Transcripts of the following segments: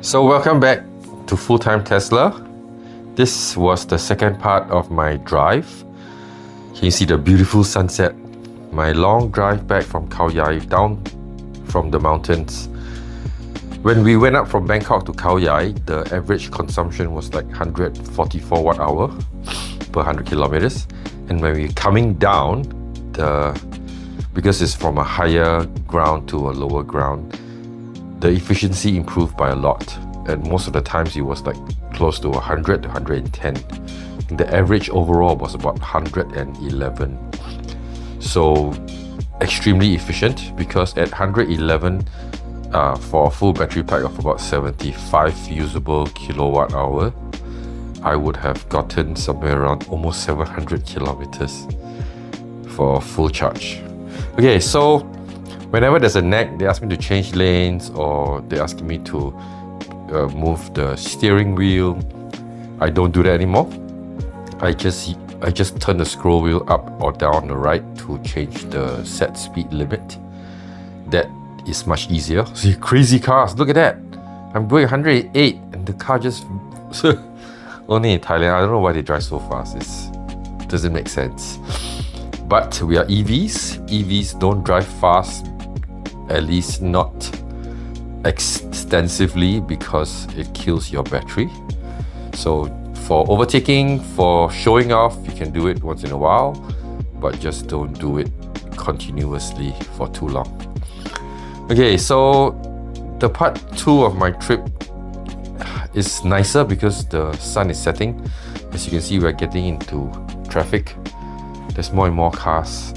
So welcome back to Full-Time Tesla. This was the second part of my drive. Can you see the beautiful sunset? My long drive back from Khaoyai, down from the mountains. When we went up from Bangkok to Khaoyai, the average consumption was like 144 watt hour per 100 kilometers. And when we're coming down, because it's from a higher ground to a lower ground, the efficiency improved by a lot, and most of the times it was like close to 100 to 110. And the average overall was about 111. So extremely efficient, because at 111 for a full battery pack of about 75 usable kilowatt hour, I would have gotten somewhere around almost 700 kilometers for a full charge. Okay, so whenever there's a nag, they ask me to change lanes, or they ask me to move the steering wheel. I don't do that anymore. I just turn the scroll wheel up or down the right to change the set speed limit. That is much easier. See, crazy cars, look at that. I'm going 108 and the car just only in Thailand. I don't know why they drive so fast. It doesn't make sense. But we are EVs. EVs don't drive fast, at least not extensively, because it kills your battery. So for overtaking, for showing off, you can do it once in a while, but just don't do it continuously for too long. Okay, so the part 2 of my trip is nicer because the sun is setting. As you can see, we're getting into traffic. There's more and more cars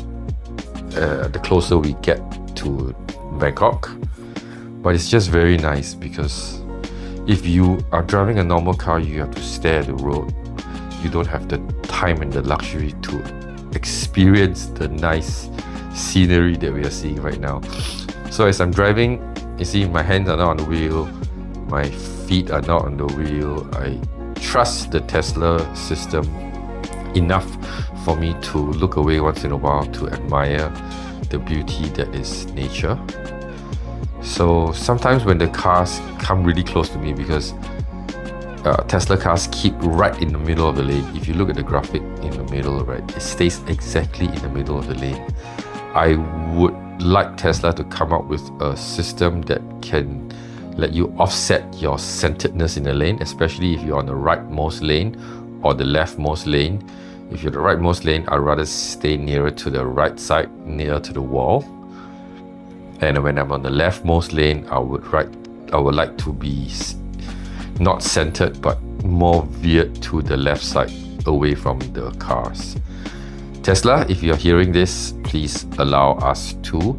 the closer we get to Bangkok. But it's just very nice, because if you are driving a normal car, you have to stare at the road. You don't have the time and the luxury to experience the nice scenery that we are seeing right now. So as I'm driving, you see my hands are not on the wheel, my feet are not on the wheel. I trust the Tesla system enough for me to look away once in a while to admire the beauty that is nature. So sometimes when the cars come really close to me, because Tesla cars keep right in the middle of the lane. If you look at the graphic in the middle, right, it stays exactly in the middle of the lane. I would like Tesla to come up with a system that can let you offset your centeredness in the lane, especially if you're on the rightmost lane or the leftmost lane. If you're the rightmost lane, I'd rather stay nearer to the right side, nearer to the wall. And when I'm on the leftmost lane, I would like to be not centered, but more veered to the left side, away from the cars. Tesla, if you're hearing this, please allow us to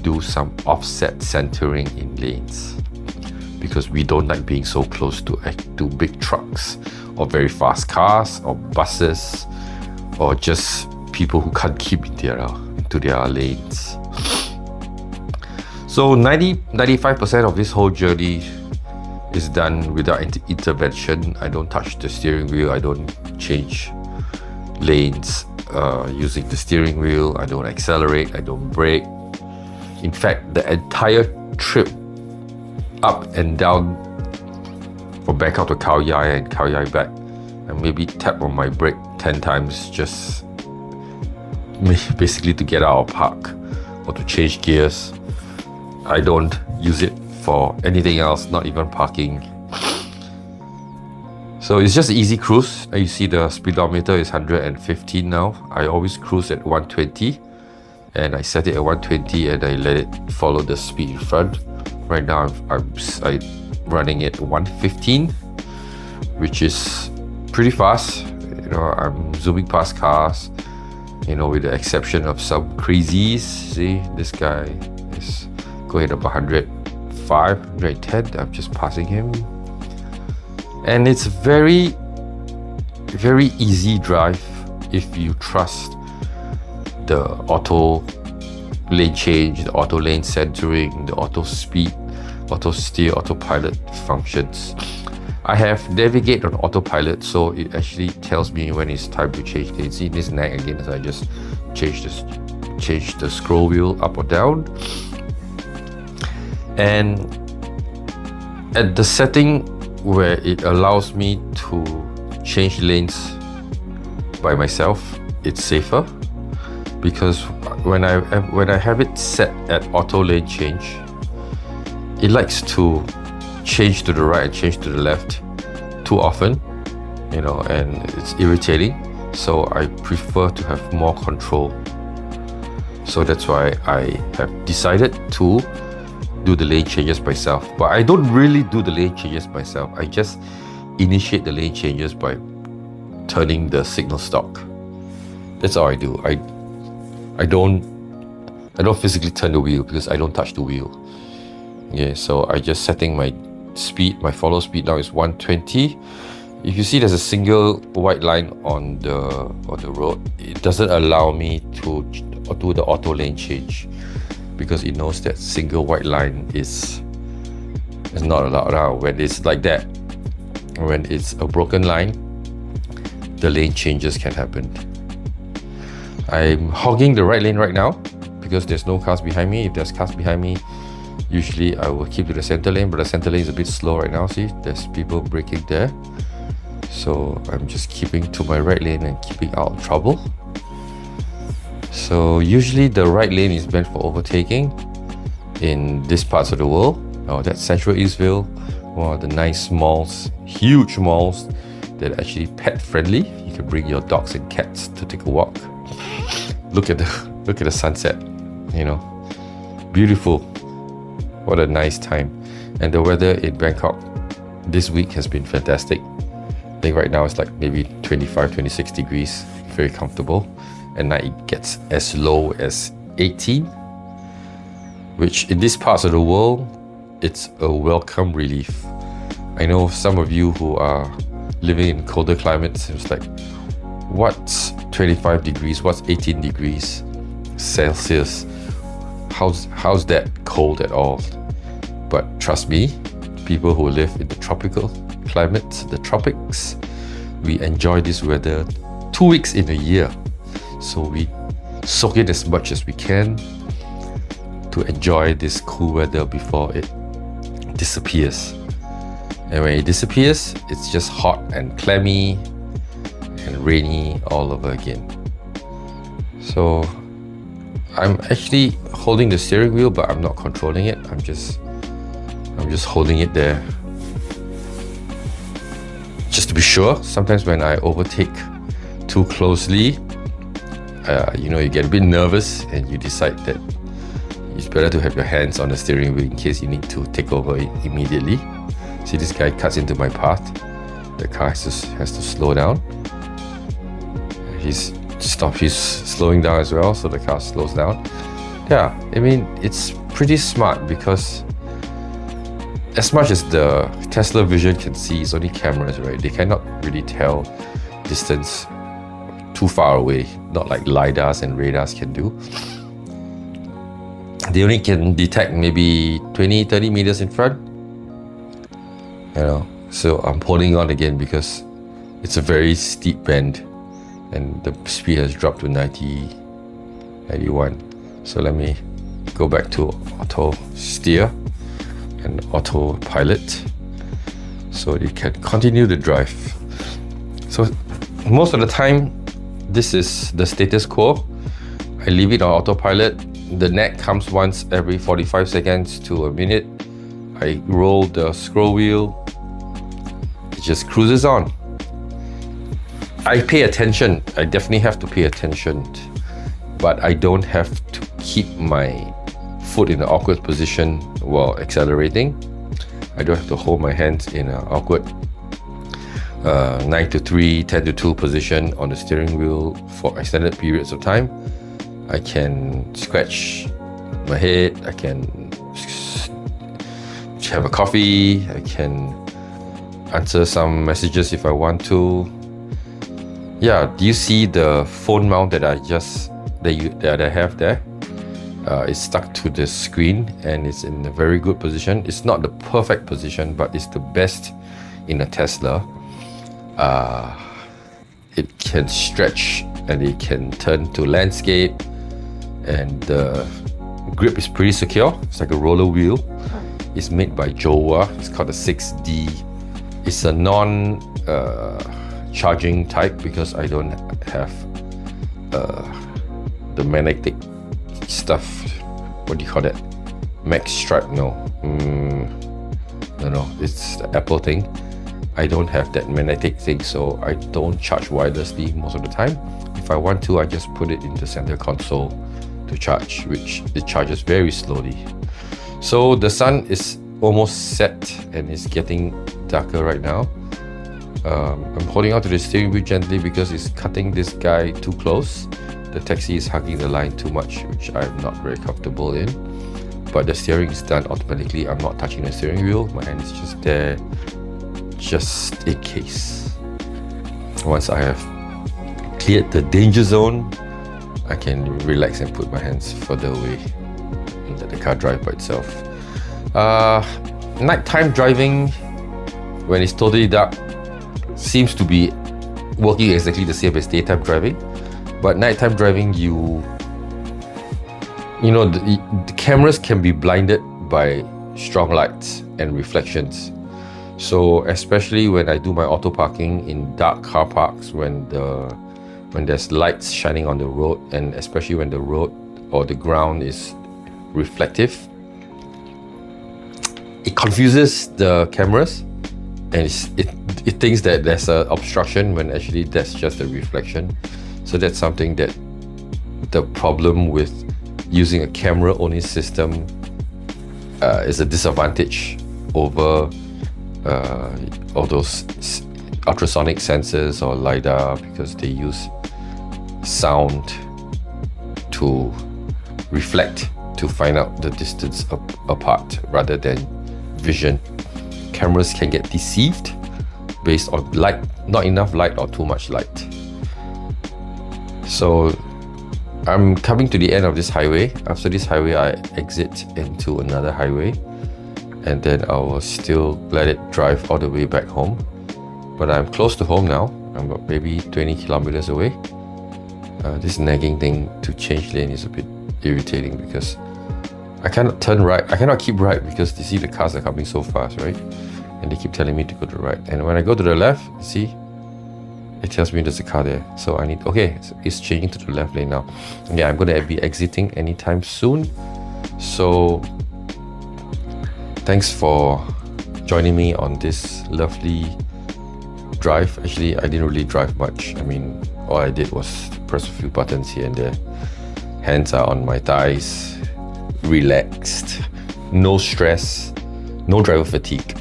do some offset centering in lanes, because we don't like being so close to big trucks or very fast cars or buses, or just people who can't keep into their lanes. So 95% of this whole journey is done without intervention. I don't touch the steering wheel. I don't change lanes using the steering wheel. I don't accelerate. I don't brake. In fact, the entire trip up and down from Bangkok to Khaoyai and Khaoyai back, and maybe tap on my brake 10 times, just basically to get out of park or to change gears. I don't use it for anything else, not even parking. So it's just an easy cruise. You see the speedometer is 115 now. I always cruise at 120, and I set it at 120 and I let it follow the speed in front. Right now I'm running at 115, which is pretty fast. I'm zooming past cars, with the exception of some crazies. See, this guy is going at about 105, 110. I'm just passing him. And it's very, very easy drive if you trust the auto lane change, the auto lane centering, the auto speed, auto steer, autopilot functions. I have navigate on autopilot, so it actually tells me when it's time to change. You can see this nag again, so I just change the scroll wheel up or down. And At the setting where it allows me to change lanes by myself, it's safer, because when I have it set at auto lane change, it likes to change to the right and change to the left too often, you know, and it's irritating. So I prefer to have more control. So that's why I have decided to do the lane changes myself. But I don't really do the lane changes myself. I just initiate the lane changes by turning the signal stock. That's all I do. I don't physically turn the wheel because I don't touch the wheel. Yeah, so I just setting my speed. My follow speed now is 120. If you see there's a single white line on the road, it doesn't allow me to do the auto lane change because it knows that single white line is not allowed. Now, when it's like that, when it's a broken line, the lane changes can happen. I'm hogging the right lane right now because there's no cars behind me. If there's cars behind me, usually I will keep to the center lane, but the center lane is a bit slow right now. See, there's people braking there. So I'm just keeping to my right lane and keeping out of trouble. So usually the right lane is meant for overtaking in these parts of the world. Oh, that's Central Eastville, one of the nice malls, huge malls that are actually pet friendly. You can bring your dogs and cats to take a walk. Look at the sunset, you know, beautiful. What a nice time. And the weather in Bangkok this week has been fantastic. I think right now it's like maybe 25, 26 degrees, very comfortable. At night it gets as low as 18, which in these parts of the world, it's a welcome relief. I know some of you who are living in colder climates, it's like, what's 25 degrees? What's 18 degrees Celsius? How's that cold at all? But trust me, people who live in the tropical climate, the tropics, we enjoy this weather 2 weeks in a year. So we soak it as much as we can to enjoy this cool weather before it disappears. And when it disappears, it's just hot and clammy and rainy all over again. So I'm actually holding the steering wheel, but I'm not controlling it. I'm just holding it there. Just to be sure, sometimes when I overtake too closely, you get a bit nervous and you decide that it's better to have your hands on the steering wheel in case you need to take over immediately. See, this guy cuts into my path. The car has to slow down. He's slowing down as well, so the car slows down. Yeah, I mean, it's pretty smart because as much as the Tesla vision can see, it's only cameras, right? They cannot really tell distance too far away, not like LiDARs and radars can do. They only can detect maybe 20, 30 meters in front. So I'm holding on again because it's a very steep bend and the speed has dropped to 90, 91. So let me go back to auto steer and autopilot so it can continue the drive. So most of the time, this is the status quo. I leave it on autopilot. The neck comes once every 45 seconds to a minute. I roll the scroll wheel. It just cruises on. I pay attention. I definitely have to pay attention, but I don't have to keep my foot in an awkward position while accelerating. I don't have to hold my hands in an awkward 9 to 3, 10 to 2 position on the steering wheel for extended periods of time. I can scratch my head, I can have a coffee, I can answer some messages if I want to. Yeah, do you see the phone mount that I have there? It's stuck to the screen and it's in a very good position. It's not the perfect position, but it's the best in a Tesla. It can stretch and it can turn to landscape, and the grip is pretty secure. It's like a roller wheel. It's made by Jowa. It's called the 6D. It's a non charging type because I don't have the magnetic stuff. What do you call that? Max stripe? No. No, it's the Apple thing. I don't have that magnetic thing, so I don't charge wirelessly most of the time. If I want to, I just put it in the center console to charge, which it charges very slowly. So the sun is almost set and it's getting darker right now. I'm holding on to the steering wheel gently because it's cutting this guy too close. The taxi is hugging the line too much, which I'm not very comfortable in. But the steering is done automatically. I'm not touching the steering wheel. My hand is just there, just in case. Once I have cleared the danger zone, I can relax and put my hands further away and let the car drive by itself. Nighttime driving, when it's totally dark, seems to be working exactly the same as daytime driving. But nighttime driving, you know, the cameras can be blinded by strong lights and reflections. So especially when I do my auto parking in dark car parks, when there's lights shining on the road, and especially when the road or the ground is reflective, it confuses the cameras, and it thinks that there's an obstruction when actually that's just a reflection. So that's something that the problem with using a camera-only system is a disadvantage over all those ultrasonic sensors or LiDAR, because they use sound to reflect to find out the distance apart rather than vision. Cameras can get deceived based on light, not enough light or too much light. So I'm coming to the end of this highway. After this highway, I exit into another highway, and then I will still let it drive all the way back home. But I'm close to home now. I'm about maybe 20 kilometers away. This nagging thing to change lane is a bit irritating because I cannot turn right. I cannot keep right because you see the cars are coming so fast, right? And they keep telling me to go to the right. And when I go to the left, see, it tells me there's a car there. So I need, okay, it's changing to the left lane now. Yeah, I'm gonna be exiting anytime soon. So thanks for joining me on this lovely drive. Actually, I didn't really drive much. I mean, all I did was press a few buttons here and there. Hands are on my thighs, relaxed, no stress, no driver fatigue.